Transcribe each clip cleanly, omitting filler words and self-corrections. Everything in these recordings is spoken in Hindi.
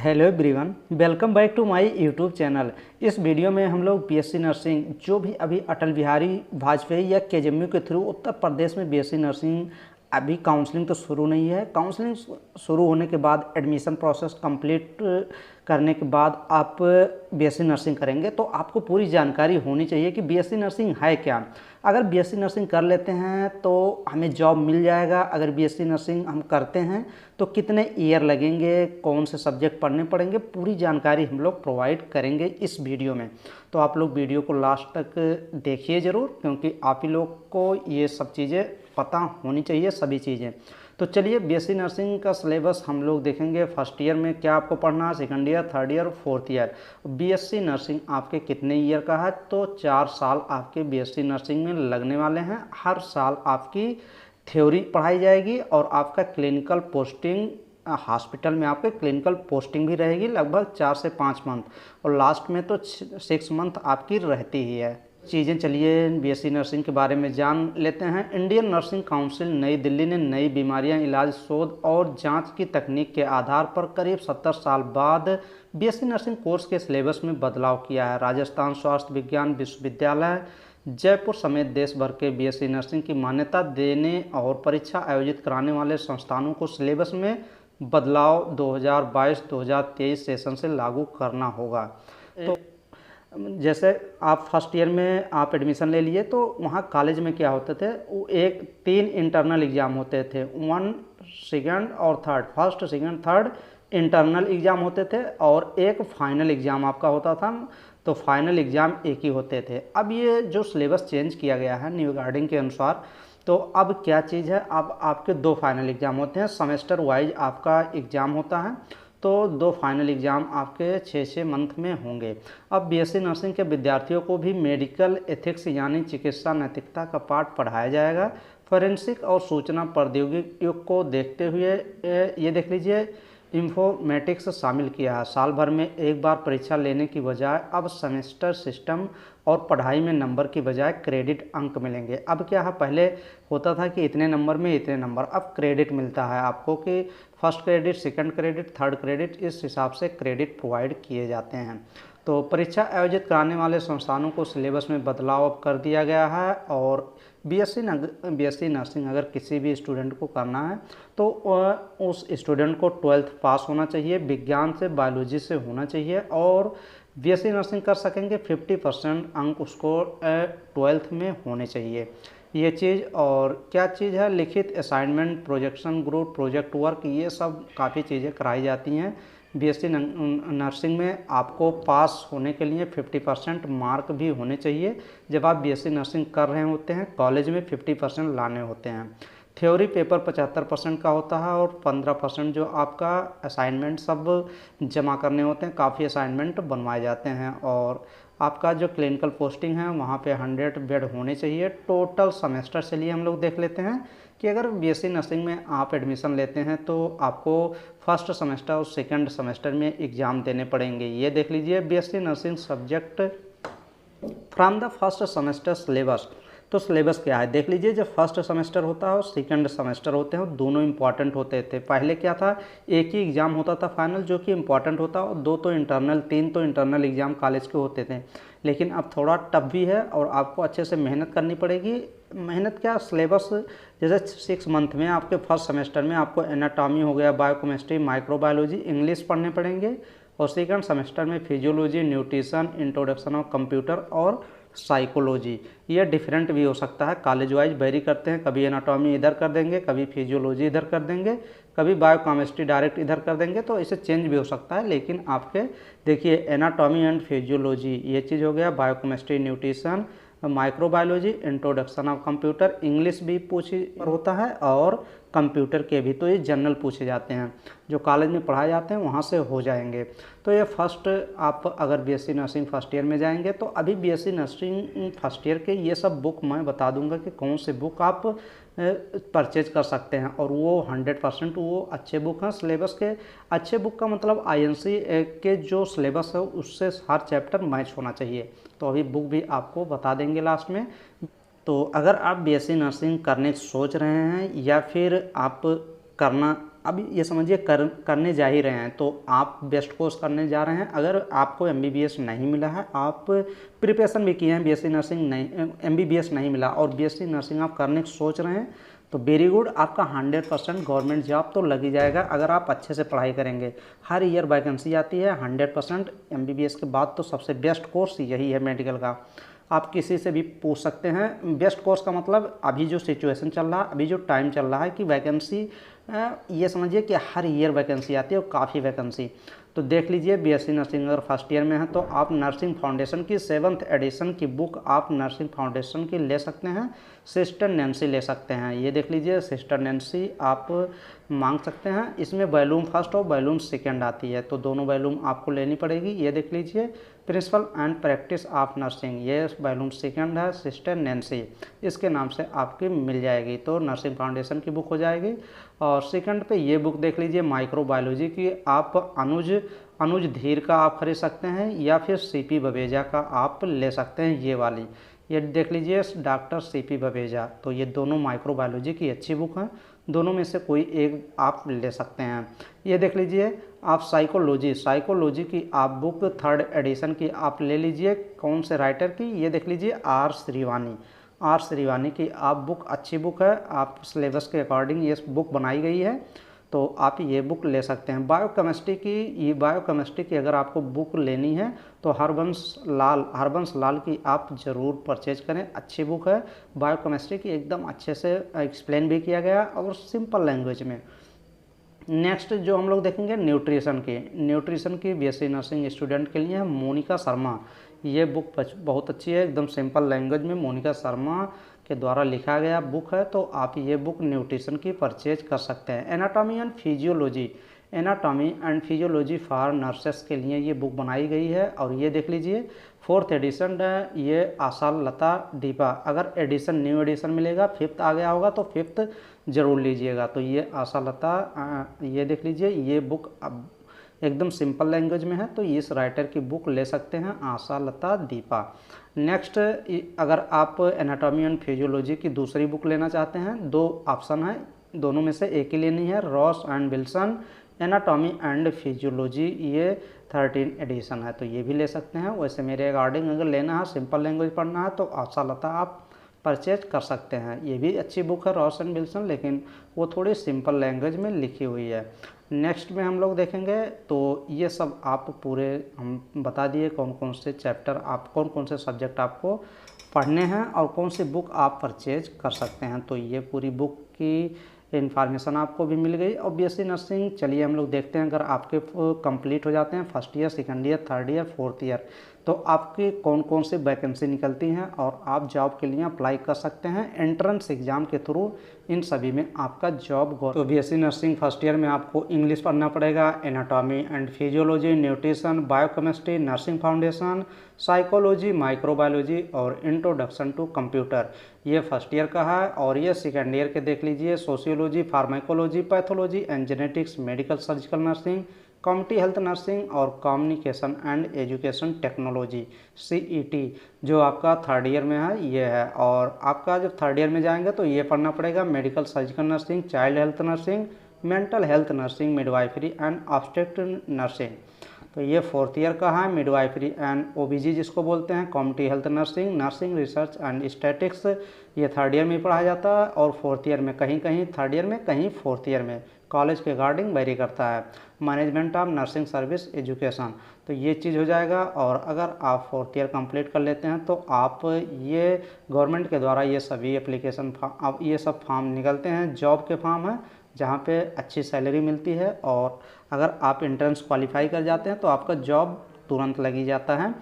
Hello everyone, welcome back to my YouTube channel. इस वीडियो में हम लोग बीएससी नर्सिंग जो भी अभी अटल बिहारी वाजपेयी या केजेएमयू के थ्रू उत्तर प्रदेश में बीएससी नर्सिंग अभी काउंसलिंग तो शुरू नहीं है। काउंसलिंग शुरू होने के बाद एडमिशन प्रोसेस कंप्लीट करने के बाद आप बीएससी नर्सिंग करेंगे तो आपको पूरी जानकारी होनी चाहिए कि बीएससी नर्सिंग है क्या। अगर बीएससी नर्सिंग कर लेते हैं तो हमें जॉब मिल जाएगा। अगर बीएससी नर्सिंग हम करते हैं तो कितने ईयर लगेंगे, कौन से सब्जेक्ट पढ़ने पड़ेंगे, पूरी जानकारी हम लोग प्रोवाइड करेंगे इस वीडियो में। तो आप लोग वीडियो को लास्ट तक देखिए ज़रूर, क्योंकि आप ही लोग को ये सब चीज़ें पता होनी चाहिए, सभी चीज़ें। तो चलिए बीएससी नर्सिंग का सिलेबस हम लोग देखेंगे। फर्स्ट ईयर में क्या आपको पढ़ना है, second year, third year, fourth year. BSc nursing आपके कितने ईयर का है, तो 4 साल आपके बीएससी नर्सिंग में लगने वाले हैं। हर साल आपकी थ्योरी पढ़ाई जाएगी और आपका क्लिनिकल पोस्टिंग हॉस्पिटल में आपके क्लिनिकल पोस्टिंग भी रहेगी लगभग 4 से 5 मंथ, और लास्ट में तो 6 मंथ आपकी रहती ही है। चीज़ें चलिए बीएससी नर्सिंग के बारे में जान लेते हैं। इंडियन नर्सिंग काउंसिल नई दिल्ली ने नई बीमारियां, इलाज, शोध और जांच की तकनीक के आधार पर करीब 70 साल बाद बीएससी नर्सिंग कोर्स के सिलेबस में बदलाव किया है। राजस्थान स्वास्थ्य विज्ञान विश्वविद्यालय जयपुर समेत देश भर के बीएससी नर्सिंग की मान्यता देने और परीक्षा आयोजित कराने वाले संस्थानों को सिलेबस में बदलाव 2022-2023 सेशन से लागू करना होगा। तो जैसे आप फर्स्ट ईयर में आप एडमिशन ले लिए तो वहाँ कॉलेज में क्या होते थे, वो 3 इंटरनल एग्ज़ाम होते थे, 1, 2 और 3, first, second, third internal exam होते थे और एक फाइनल एग्ज़ाम आपका होता था। तो फाइनल एग्ज़ाम एक ही होते थे। अब ये जो सिलेबस चेंज किया गया है न्यू गाइडिंग के अनुसार, तो अब क्या चीज़ है, अब आपके 2 फाइनल एग्ज़ाम होते हैं। सेमेस्टर वाइज आपका एग्ज़ाम होता है, तो 2 फाइनल एग्ज़ाम आपके 6-6 मंथ में होंगे। अब बीएससी नर्सिंग के विद्यार्थियों को भी मेडिकल एथिक्स यानी चिकित्सा नैतिकता का पाठ पढ़ाया जाएगा। फॉरेंसिक और सूचना प्रौद्योगिकी को देखते हुए ये देख लीजिए इंफॉर्मेटिक्स शामिल किया है। साल भर में एक बार परीक्षा लेने की बजाय अब सेमेस्टर सिस्टम और पढ़ाई में नंबर की बजाय क्रेडिट अंक मिलेंगे। अब क्या है, पहले होता था कि इतने नंबर में इतने नंबर, अब क्रेडिट मिलता है आपको कि first credit, second credit, third credit, इस हिसाब से क्रेडिट प्रोवाइड किए जाते हैं। तो परीक्षा आयोजित कराने वाले संस्थानों को सिलेबस में बदलाव अब कर दिया गया है। और बीएससी नर्सिंग अगर किसी भी स्टूडेंट को करना है तो उस स्टूडेंट को 12th पास होना चाहिए, विज्ञान से, बायोलॉजी से होना चाहिए, और बीएससी नर्सिंग कर सकेंगे 50% अंक उसको 12th में होने चाहिए, ये चीज़। और क्या चीज़ है, लिखित assignment, projection group, project work, ये सब काफ़ी चीज़ें कराई जाती हैं। बीएससी नर्सिंग में आपको पास होने के लिए 50% मार्क भी होने चाहिए। जब आप बीएससी नर्सिंग कर रहे होते हैं कॉलेज में 50% लाने होते हैं। थ्योरी पेपर 75% का होता है और 15% जो आपका असाइनमेंट सब जमा करने होते हैं। काफ़ी असाइनमेंट बनवाए जाते हैं। और आपका जो क्लिनिकल पोस्टिंग है वहाँ पे 100 बेड होने चाहिए। टोटल सेमेस्टर से लिए हम लोग देख लेते हैं कि अगर बीएससी नर्सिंग में आप एडमिशन लेते हैं तो आपको फर्स्ट सेमेस्टर और सेकंड सेमेस्टर में एग्ज़ाम देने पड़ेंगे। ये देख लीजिए BSc nursing subject from the first semester syllabus. तो सिलेबस क्या है देख लीजिए। जब फर्स्ट सेमेस्टर होता है और सेकंड सेमेस्टर होते हैं, दोनों इंपॉर्टेंट होते थे। पहले क्या था, एक ही एग्ज़ाम होता था फाइनल जो कि इंपॉर्टेंट होता, और 2 तो इंटरनल, 3 तो इंटरनल एग्ज़ाम कॉलेज के होते थे। लेकिन अब थोड़ा टफ भी है और आपको अच्छे से मेहनत करनी पड़ेगी। मेहनत क्या, सिलेबस जैसे 6 मंथ में आपके फर्स्ट सेमेस्टर में आपको एनाटॉमी हो गया, बायोकेमिस्ट्री, माइक्रोबायोलॉजी, इंग्लिश पढ़ने पड़ेंगे, और सेकंड सेमेस्टर में physiology, nutrition, introduction of computer और साइकोलॉजी। ये डिफरेंट भी हो सकता है, कॉलेज वाइज वेरी करते हैं। कभी एनाटॉमी इधर कर देंगे, कभी फिजियोलॉजी इधर कर देंगे, कभी बायोकेमिस्ट्री डायरेक्ट इधर कर देंगे, तो इसे चेंज भी हो सकता है। लेकिन आपके देखिए एनाटॉमी एंड फिजियोलॉजी ये चीज़ हो गया, biochemistry, nutrition, microbiology, introduction of computer, English भी पूछी होता है और कंप्यूटर के भी, तो ये जनरल पूछे जाते हैं जो कॉलेज में पढ़ाए जाते हैं, वहाँ से हो जाएंगे। तो ये फर्स्ट, आप अगर बीएससी नर्सिंग फर्स्ट ईयर में जाएंगे तो अभी बीएससी नर्सिंग फर्स्ट ईयर के ये सब बुक मैं बता दूंगा कि कौन से बुक आप परचेज कर सकते हैं, और वो 100% वो अच्छे बुक हैं। सिलेबस के अच्छे बुक का मतलब आईएनसी के जो सिलेबस है उससे हर चैप्टर मैच होना चाहिए। तो अभी बुक भी आपको बता देंगे लास्ट में। तो अगर आप बीएससी नर्सिंग करने सोच रहे हैं या फिर आप करना अब ये समझिए करने जा ही रहे हैं, तो आप बेस्ट कोर्स करने जा रहे हैं। अगर आपको MBBS नहीं मिला है, आप प्रिपरेशन भी किए हैं, BSc नर्सिंग नहीं, MBBS नहीं मिला और BSc नर्सिंग आप करने की सोच रहे हैं, तो वेरी गुड, आपका 100% गवर्नमेंट जॉब तो लग ही जाएगा अगर आप अच्छे से पढ़ाई करेंगे। हर ईयर वैकेंसी आती है 100%। MBBS के बाद तो सबसे बेस्ट कोर्स यही है मेडिकल का। आप किसी से भी पूछ सकते हैं। बेस्ट कोर्स का मतलब अभी जो सिचुएशन चल रहा है, अभी जो टाइम चल रहा है कि वैकेंसी, ये समझिए कि हर ईयर वैकेंसी आती है और काफ़ी वैकेंसी। तो देख लीजिए, BSc नर्सिंग अगर फर्स्ट ईयर में है तो आप नर्सिंग फाउंडेशन की 7th एडिशन की बुक आप नर्सिंग फाउंडेशन की ले सकते हैं। सिस्टर नैन्सी ले सकते हैं। ये देख लीजिए, सिस्टर नैन्सी आप मांग सकते हैं। इसमें वॉल्यूम फर्स्ट और वॉल्यूम सेकेंड आती है, तो दोनों वॉल्यूम आपको लेनी पड़ेगी। ये देख लीजिए, principle and practice of nursing, ये वॉल्यूम सेकेंड है, सिस्टर नैन्सी, इसके नाम से आपकी मिल जाएगी। तो नर्सिंग फाउंडेशन की बुक हो जाएगी। और सेकंड पे ये बुक देख लीजिए, माइक्रोबायोलॉजी की, आप अनुज धीर का आप खरीद सकते हैं या फिर CP बवेजा का आप ले सकते हैं। ये वाली, ये देख लीजिए, डॉक्टर CP बवेजा। तो ये दोनों माइक्रोबायोलॉजी की अच्छी बुक हैं, दोनों में से कोई एक आप ले सकते हैं। ये देख लीजिए, आप साइकोलॉजी की आप बुक 3rd एडिशन की आप ले लीजिए। कौन से राइटर की? ये देख लीजिए, आर श्रीवानी की आप बुक, अच्छी बुक है। आप सिलेबस के अकॉर्डिंग ये बुक बनाई गई है, तो आप ये बुक ले सकते हैं। बायोकेमिस्ट्री की अगर आपको बुक लेनी है तो हरबंस लाल की आप ज़रूर परचेज करें, अच्छी बुक है बायोकेमिस्ट्री की, एकदम अच्छे से एक्सप्लेन भी किया गया और सिंपल लैंग्वेज में। नेक्स्ट जो हम लोग देखेंगे, न्यूट्रिशन की BSc नर्सिंग स्टूडेंट के लिए है, मोनिका शर्मा। ये बुक बहुत अच्छी है, एकदम सिंपल लैंग्वेज में मोनिका शर्मा के द्वारा लिखा गया बुक है, तो आप ये बुक न्यूट्रिशन की परचेज कर सकते हैं। Anatomy and physiology for nurses के लिए ये बुक बनाई गई है। और ये देख लीजिए, 4th एडिशन है, ये आशा लता दीपा। अगर न्यू एडिशन मिलेगा, 5th आ गया होगा तो 5th ज़रूर लीजिएगा। तो ये आशा लता, ये देख लीजिए, ये बुक अब एकदम सिंपल लैंग्वेज में है, तो इस राइटर की बुक ले सकते हैं, आशा लता दीपा। नेक्स्ट, अगर आप एनाटॉमी एंड फिजियोलॉजी की दूसरी बुक लेना चाहते हैं, 2 ऑप्शन है, दोनों में से एक ही लेनी है। Ross and Wilson anatomy and physiology, ये 13 एडिशन है, तो ये भी ले सकते हैं। वैसे मेरे अकॉर्डिंग अगर लेना है, सिंपल लैंग्वेज पढ़ना है, तो आशा लता आप परचेज कर सकते हैं। ये भी अच्छी बुक है, रॉस एंड विल्सन, लेकिन वो थोड़ी सिंपल लैंग्वेज में लिखी हुई है। नेक्स्ट में हम लोग देखेंगे, तो ये सब आप पूरे हम बता दिए कौन कौन से चैप्टर आप, कौन कौन से सब्जेक्ट आपको पढ़ने हैं और कौन सी बुक आप परचेज कर सकते हैं। तो ये पूरी बुक की इन्फॉर्मेशन आपको भी मिल गई। और BSc नर्सिंग, चलिए हम लोग देखते हैं, अगर आपके कंप्लीट हो जाते हैं first year, second year, third year, fourth year, तो आपकी कौन कौन सी वैकेंसी निकलती हैं और आप जॉब के लिए अप्लाई कर सकते हैं एंट्रेंस एग्ज़ाम के थ्रू। इन सभी में आपका जॉब। तो BSc नर्सिंग फर्स्ट ईयर में आपको इंग्लिश पढ़ना पड़ेगा, anatomy and physiology, nutrition, biochemistry, nursing foundation, psychology, microbiology और इंट्रोडक्शन टू कंप्यूटर, ये फर्स्ट ईयर का है। और ये सेकेंड ईयर के देख लीजिए, sociology, pharmacology, pathology and genetics, medical surgical nursing, community health nursing और communication and education technology, CET, जो आपका थर्ड ईयर में है, ये है। और आपका जब थर्ड ईयर में जाएंगे तो ये पढ़ना पड़ेगा, medical surgical nursing, child health nursing, mental health nursing, midwifery and obstetric nursing. तो ये फोर्थ ईयर का है, मिडवाइफरी एंड OBG जिसको बोलते हैं, community health nursing, nursing research and statics, ये थर्ड ईयर में पढ़ाया जाता है। और फोर्थ ईयर में कहीं कहीं थर्ड ईयर में, कहीं फोर्थ ईयर में, कॉलेज के अकॉर्डिंग वेरी करता है। Management of nursing service education, तो ये चीज़ हो जाएगा। और अगर आप फोर्थ ईयर कंप्लीट कर लेते हैं तो आप ये गवर्नमेंट के द्वारा ये सभी एप्लीकेशन अब ये सब फॉर्म निकलते हैं, जॉब के फॉर्म हैं जहाँ पे अच्छी सैलरी मिलती है। और अगर आप एंट्रेंस क्वालिफाई कर जाते हैं तो आपका जॉब तुरंत लगी जाता है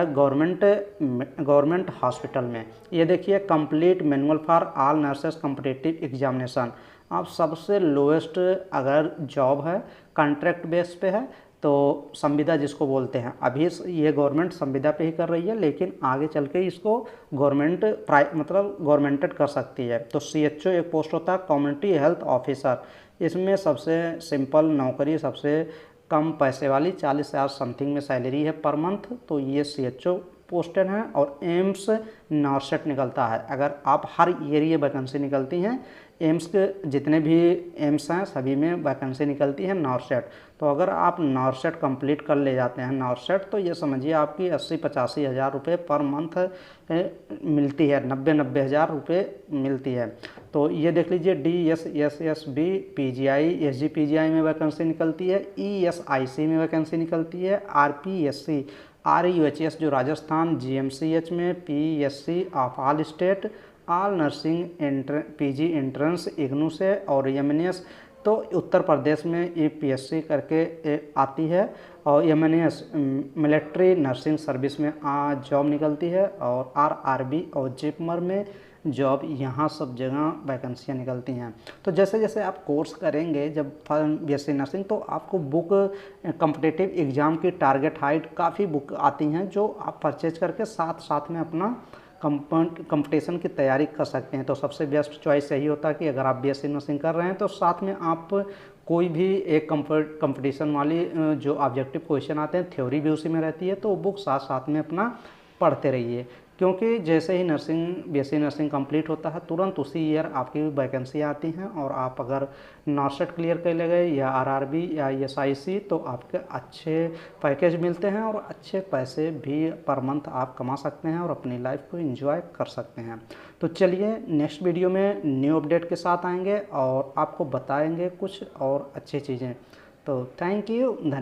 गवर्नमेंट हॉस्पिटल में। ये देखिए, complete manual for all nurses competitive examination, आप सबसे लोएस्ट अगर जॉब है, कॉन्ट्रैक्ट बेस पे है, तो संविदा जिसको बोलते हैं, अभी ये गवर्नमेंट संविदा पे ही कर रही है, लेकिन आगे चल के इसको गवर्नमेंट मतलब गवर्नमेंटेड कर सकती है। तो CHO एक पोस्ट होता है, कम्युनिटी हेल्थ ऑफिसर, इसमें सबसे सिंपल नौकरी, सबसे कम पैसे वाली, 40,000 समथिंग में सैलरी है पर मंथ, तो ये CHO पोस्टेड हैं। और एम्स नॉर्सेट निकलता है, अगर आप हर ईयर ये वैकेंसी निकलती हैं, एम्स के जितने भी एम्स हैं सभी में वैकेंसी निकलती है नॉर्सेट। तो अगर आप नॉर्सेट कंप्लीट कर ले जाते हैं नॉर्सेट, तो ये समझिए आपकी 80-85 हज़ार रुपये पर मंथ मिलती है, 90-90 हज़ार रुपये मिलती है। तो ये देख लीजिए DSSSB PGI SGPGI में वैकेंसी निकलती है, ESIC में वैकेंसी निकलती है, RPSC RUHS जो राजस्थान, GMCH में, PSC of all state, all nursing PG entrance IGNOU से, और MNS तो उत्तर प्रदेश में EPSC करके आती है, और MNS मिलिट्री नर्सिंग सर्विस में जॉब निकलती है, और RRB और जिपमर में जॉब, यहाँ सब जगह वैकेंसियाँ निकलती हैं। तो जैसे जैसे आप कोर्स करेंगे जब BSc नर्सिंग, तो आपको बुक कॉम्पिटिटिव एग्ज़ाम की टारगेट हाइट काफ़ी बुक आती हैं जो आप परचेज करके साथ साथ में अपना कंपटीशन की तैयारी कर सकते हैं। तो सबसे बेस्ट चॉइस यही होता है कि अगर आप BSc नर्सिंग कर रहे हैं तो साथ में आप कोई भी एक कंपटीशन वाली जो ऑब्जेक्टिव क्वेश्चन आते हैं, थ्योरी भी उसी में रहती है, तो बुक साथ साथ में अपना पढ़ते रहिए। क्योंकि जैसे ही BSc नर्सिंग कंप्लीट होता है तुरंत उसी ईयर आपकी वैकेंसी आती हैं, और आप अगर नॉर्सेट क्लियर कर ले गए या RRB या ESIC तो आपके अच्छे पैकेज मिलते हैं और अच्छे पैसे भी पर मंथ आप कमा सकते हैं और अपनी लाइफ को एंजॉय कर सकते हैं। तो चलिए नेक्स्ट वीडियो में न्यू अपडेट के साथ आएंगे और आपको बताएंगे कुछ और अच्छी चीज़ें। तो थैंक यू, धन्यवाद।